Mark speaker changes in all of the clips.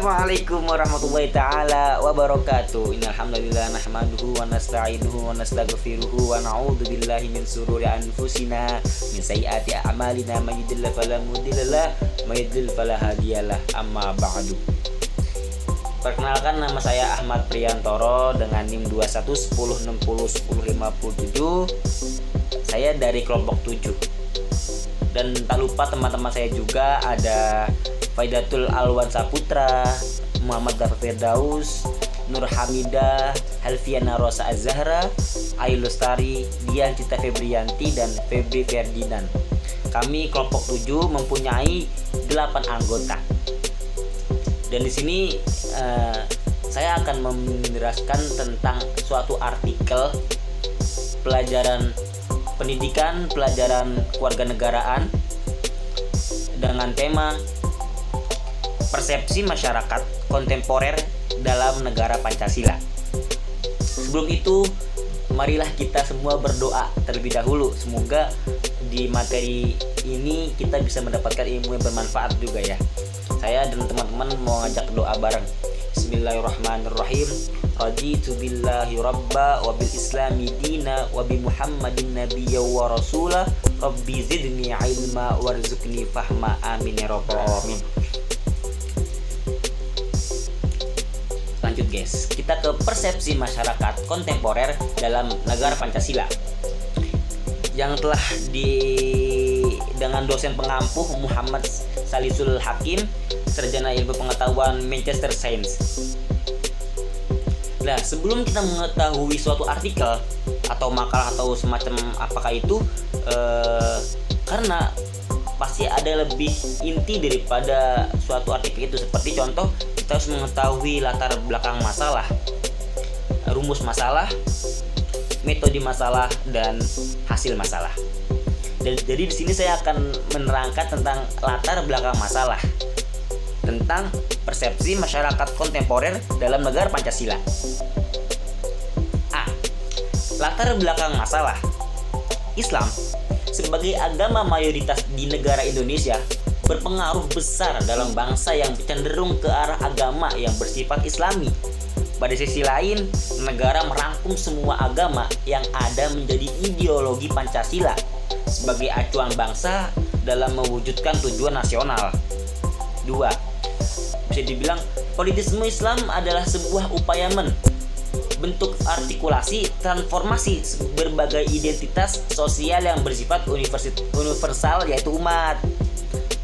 Speaker 1: Assalamualaikum warahmatullahi ta'ala wabarakatuh. Innal hamdalillah nahmaduhu wa nasta'inuhu wa nastaghfiruhu wa na'udzu billahi min sururi anfusina min sayyiati a'malina may yahdihillahu fala mudhillalah wa may yudhlil fala hadiyalah. Amma ba'du. Perkenalkan, nama saya Ahmad Priyantoro dengan NIM 2110601057. Saya dari kelompok 7. Dan tak lupa teman-teman saya juga ada Faidatul Alwan Saputra, Muhammad Dafa Firdaus, Nur Hamidah, Helviana Rosa Az-Zahra, Ayu Lestari, Dian Cita Febrianti, dan Febri Ferdinand. Kami kelompok 7 mempunyai 8 anggota. Dan di sini saya akan menjelaskan tentang suatu artikel pelajaran pendidikan, pelajaran kewarganegaraan dengan tema persepsi masyarakat kontemporer dalam negara Pancasila. Sebelum itu, marilah kita semua berdoa terlebih dahulu. Semoga di materi ini kita bisa mendapatkan ilmu yang bermanfaat juga ya. Saya dan teman-teman mau ngajak doa bareng. Bismillahirrahmanirrahim. Raditu billahi rabba wa bil islami dina wa bi muhammadin nabiyya wa rasulah. Rabbi zidni ilma warzuqni fahma, amin ya rabbal alamin. Lanjut guys, kita ke persepsi masyarakat kontemporer dalam negara Pancasila yang telah dengan dosen pengampuh Muhammad Salisul Hakim, sarjana ilmu pengetahuan Manchester Science. Nah, sebelum kita mengetahui suatu artikel atau makalah atau semacam apakah itu, karena pasti ada lebih inti daripada suatu artikel itu. Seperti contoh, kita harus mengetahui latar belakang masalah, rumus masalah, metode masalah, dan hasil masalah. Jadi di sini saya akan menerangkan tentang latar belakang masalah, tentang persepsi masyarakat kontemporer dalam negara Pancasila. A. Latar belakang masalah. Islam sebagai agama mayoritas di negara Indonesia berpengaruh besar dalam bangsa yang cenderung ke arah agama yang bersifat Islami. Pada sisi lain, negara merangkum semua agama yang ada menjadi ideologi Pancasila sebagai acuan bangsa dalam mewujudkan tujuan nasional. 2. Bisa dibilang politisme Islam adalah sebuah upaya bentuk artikulasi transformasi berbagai identitas sosial yang bersifat universal, yaitu umat.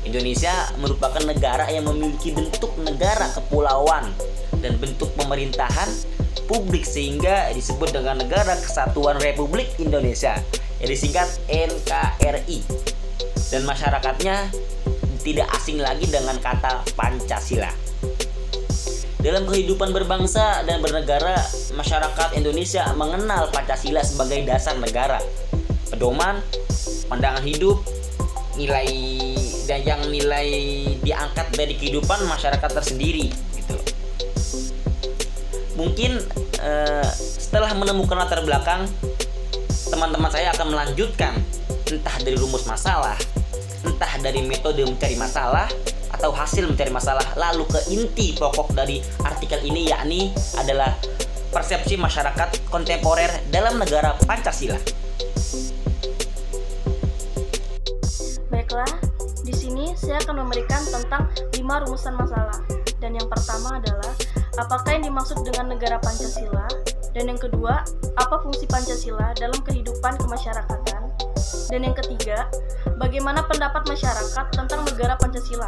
Speaker 1: Indonesia merupakan negara yang memiliki bentuk negara kepulauan dan bentuk pemerintahan publik sehingga disebut dengan Negara Kesatuan Republik Indonesia, yang disingkat NKRI, dan masyarakatnya tidak asing lagi dengan kata Pancasila. Dalam kehidupan berbangsa dan bernegara, masyarakat Indonesia mengenal Pancasila sebagai dasar negara, pedoman, pandangan hidup, nilai diangkat dari kehidupan masyarakat tersendiri gitu. Mungkin setelah menemukan latar belakang, teman-teman saya akan melanjutkan entah dari rumus masalah, entah dari metode mencari masalah, atau hasil mencari masalah, lalu ke inti pokok dari artikel ini, yakni adalah persepsi masyarakat kontemporer dalam negara Pancasila.
Speaker 2: Baiklah, di sini saya akan memberikan tentang 5 rumusan masalah. Dan yang pertama adalah apakah yang dimaksud dengan negara Pancasila, dan yang kedua, apa fungsi Pancasila dalam kehidupan kemasyarakatan, dan yang ketiga, bagaimana pendapat masyarakat tentang negara Pancasila,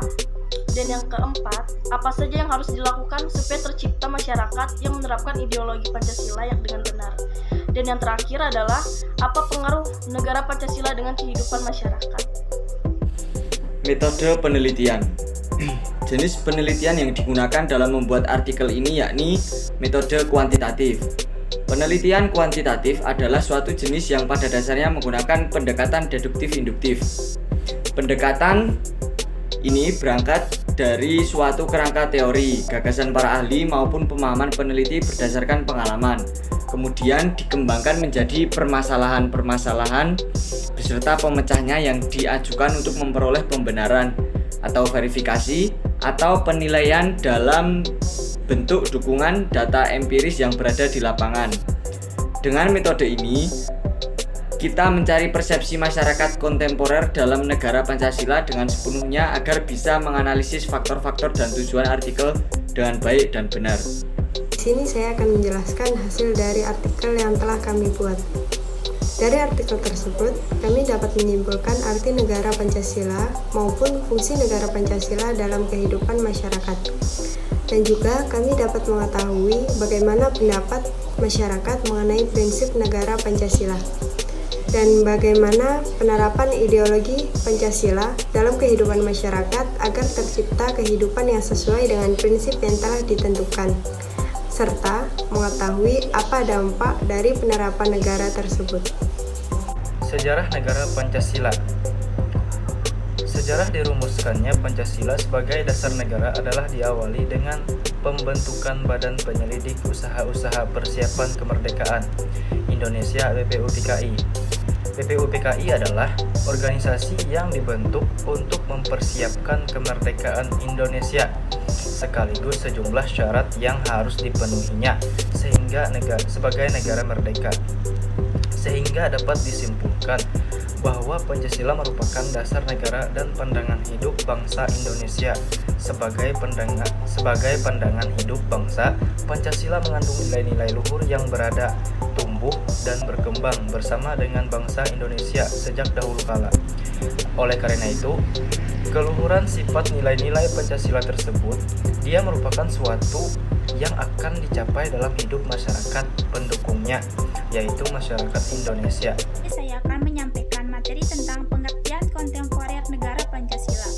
Speaker 2: dan yang keempat, apa saja yang harus dilakukan supaya tercipta masyarakat yang menerapkan ideologi Pancasila yang dengan benar, dan yang terakhir adalah apa pengaruh negara Pancasila dengan kehidupan masyarakat.
Speaker 3: Metode penelitian. Jenis penelitian yang digunakan dalam membuat artikel ini yakni metode kuantitatif. Penelitian kuantitatif adalah suatu jenis yang pada dasarnya menggunakan pendekatan deduktif-induktif. Pendekatan ini berangkat dari suatu kerangka teori, gagasan para ahli maupun pemahaman peneliti berdasarkan pengalaman. Kemudian dikembangkan menjadi permasalahan-permasalahan beserta pemecahnya yang diajukan untuk memperoleh pembenaran atau verifikasi atau penilaian dalam bentuk dukungan data empiris yang berada di lapangan. Dengan metode ini, kita mencari persepsi masyarakat kontemporer dalam negara Pancasila dengan sepenuhnya agar bisa menganalisis faktor-faktor dan tujuan artikel dengan baik dan benar.
Speaker 4: Di sini saya akan menjelaskan hasil dari artikel yang telah kami buat. Dari artikel tersebut, kami dapat menyimpulkan arti negara Pancasila maupun fungsi negara Pancasila dalam kehidupan masyarakat. Dan juga kami dapat mengetahui bagaimana pendapat masyarakat mengenai prinsip negara Pancasila dan bagaimana penerapan ideologi Pancasila dalam kehidupan masyarakat agar tercipta kehidupan yang sesuai dengan prinsip yang telah ditentukan, serta mengetahui apa dampak dari penerapan negara tersebut.
Speaker 5: Sejarah negara Pancasila. Sejarah dirumuskannya Pancasila sebagai dasar negara adalah diawali dengan pembentukan Badan Penyelidik Usaha-Usaha Persiapan Kemerdekaan Indonesia (BPUPKI). BPUPKI adalah organisasi yang dibentuk untuk mempersiapkan kemerdekaan Indonesia sekaligus sejumlah syarat yang harus dipenuhinya sebagai negara merdeka. Sehingga dapat disimpulkan bahwa Pancasila merupakan dasar negara dan pandangan hidup bangsa Indonesia. Sebagai pandangan hidup bangsa, Pancasila mengandung nilai-nilai luhur yang berada, tumbuh, dan berkembang bersama dengan bangsa Indonesia sejak dahulu kala. Oleh karena itu, keluhuran sifat nilai-nilai Pancasila tersebut, dia merupakan suatu yang akan dicapai dalam hidup masyarakat pendukungnya, yaitu masyarakat Indonesia.
Speaker 6: Saya akan menyampaikan materi tentang pengertian kontemporer negara Pancasila.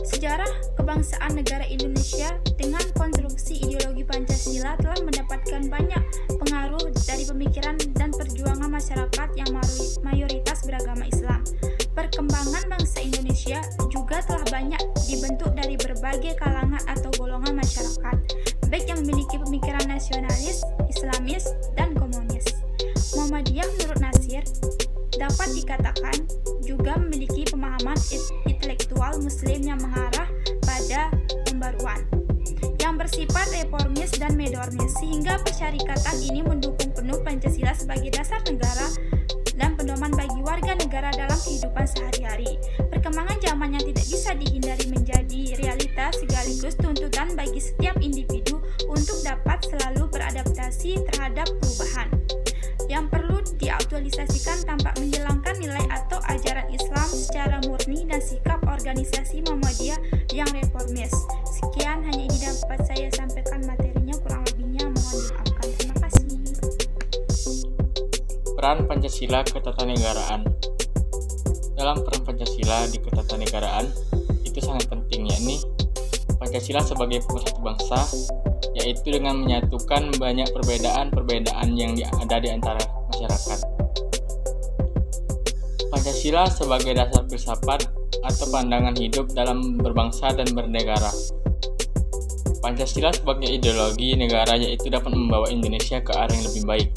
Speaker 6: Sejarah kebangsaan negara Indonesia dengan konstruksi ideologi Pancasila telah mendapatkan banyak pengaruh dari pemikiran dan perjuangan masyarakat yang mayoritas beragama Islam. Perkembangan bangsa Indonesia juga telah banyak dibentuk dari berbagai kalangan atau golongan masyarakat, baik yang memiliki pemikiran nasionalis, Islamis, dan komunis. Muhammadiyah menurut Nasir dapat dikatakan juga memiliki pemahaman intelektual Muslim yang mengarah pada pembaruan, yang bersifat reformis dan medormis, sehingga persyarikatan ini mendukung penuh Pancasila sebagai dasar negara dan pedoman bagi warga negara dalam kehidupan sehari-hari. Perkembangan zaman yang tidak bisa dihindari menjadi realitas sekaligus tuntutan bagi setiap individu untuk dapat selalu beradaptasi terhadap perubahan yang perlu diaktualisasikan tanpa menghilangkan nilai atau ajaran Islam secara murni dan sikap organisasi Muhammadiyah yang reformis. Sekian, hanya ini dapat saya sampaikan materinya, kurang lebihnya mohon dimaafkan. Terima kasih.
Speaker 7: Peran Pancasila ketatanegaraan. Dalam peran Pancasila di ketatanegaraan itu sangat penting, yakni Pancasila sebagai pemersatu bangsa, yaitu dengan menyatukan banyak perbedaan-perbedaan yang ada di antara masyarakat. Pancasila sebagai dasar filsafat atau pandangan hidup dalam berbangsa dan bernegara. Pancasila sebagai ideologi negara, yaitu dapat membawa Indonesia ke arah yang lebih baik.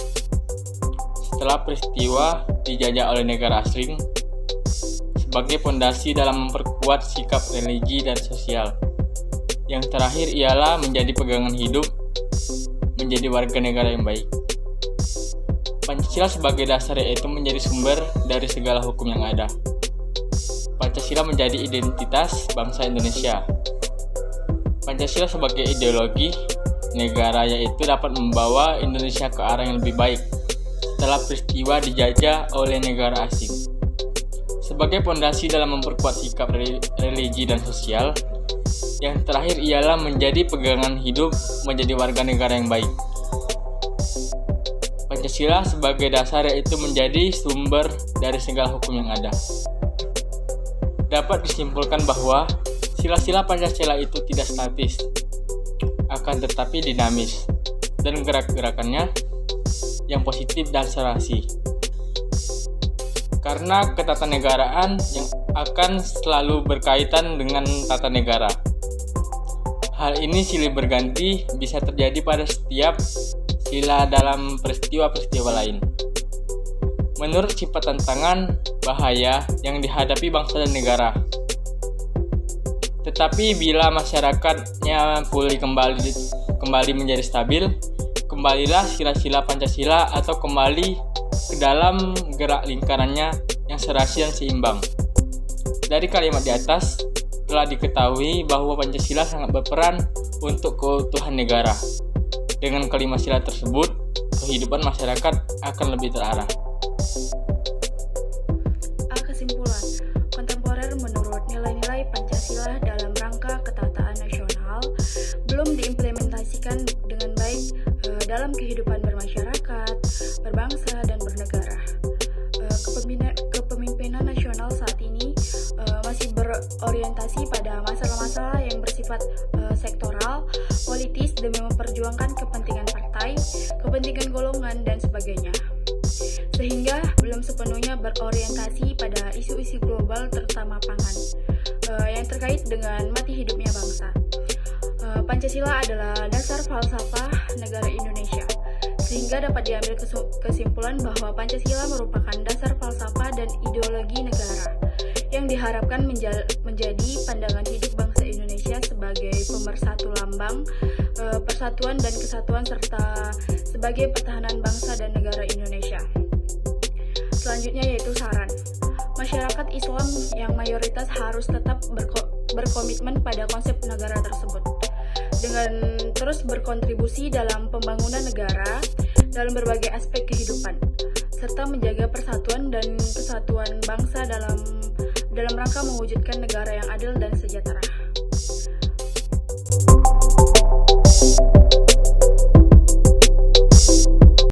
Speaker 7: Setelah peristiwa dijajah oleh negara asing, sebagai fondasi dalam memperkuat sikap religi dan sosial. Yang terakhir ialah menjadi pegangan hidup, menjadi warga negara yang baik. Pancasila sebagai dasar, yaitu menjadi sumber dari segala hukum yang ada. Pancasila menjadi identitas bangsa Indonesia. Pancasila sebagai ideologi negara, yaitu dapat membawa Indonesia ke arah yang lebih baik setelah peristiwa dijajah oleh negara asing. Sebagai fondasi dalam memperkuat sikap religi dan sosial. Yang terakhir ialah menjadi pegangan hidup, menjadi warga negara yang baik. Pancasila sebagai dasar, yaitu menjadi sumber dari segala hukum yang ada. Dapat disimpulkan bahwa sila-sila Pancasila itu tidak statis, akan tetapi dinamis, dan gerak-gerakannya yang positif dan serasi. Karena ketatanegaraan yang akan selalu berkaitan dengan tata negara. Hal ini silih berganti bisa terjadi pada setiap sila dalam peristiwa-peristiwa lain. Menurut sifat tantangan, bahaya yang dihadapi bangsa dan negara. Tetapi bila masyarakatnya pulih kembali menjadi stabil, kembalilah sila-sila Pancasila atau kembali ke dalam gerak lingkarannya yang serasi dan seimbang. Dari kalimat di atas telah diketahui bahwa Pancasila sangat berperan untuk keutuhan negara. Dengan kelima sila tersebut, kehidupan masyarakat akan lebih terarah.
Speaker 2: Kesimpulan, kontemporer menurut nilai-nilai Pancasila dalam rangka ketataan nasional belum diimplementasikan dengan baik dalam kehidupan bermasyarakat, berbangsa, dan bernegara. Kepemimpinan nasional saat ini masih berorientasi pada masalah-masalah yang bersifat sektoral, politis demi memperjuangkan kepentingan partai, kepentingan golongan, dan sebagainya. Sehingga belum sepenuhnya berorientasi pada isu-isu global terutama pangan yang terkait dengan mati hidupnya bangsa. Pancasila adalah dasar falsafah negara Indonesia, sehingga dapat diambil kesimpulan bahwa Pancasila merupakan dasar falsafah dan ideologi negara yang diharapkan menjadi pandangan hidup bangsa Indonesia sebagai pemersatu lambang persatuan dan kesatuan serta sebagai pertahanan bangsa dan negara Indonesia. Selanjutnya yaitu saran. Masyarakat Islam yang mayoritas harus tetap berkomitmen pada konsep negara tersebut dengan terus berkontribusi dalam pembangunan negara dalam berbagai aspek kehidupan serta menjaga persatuan dan kesatuan bangsa dalam rangka mewujudkan negara yang adil dan sejahtera.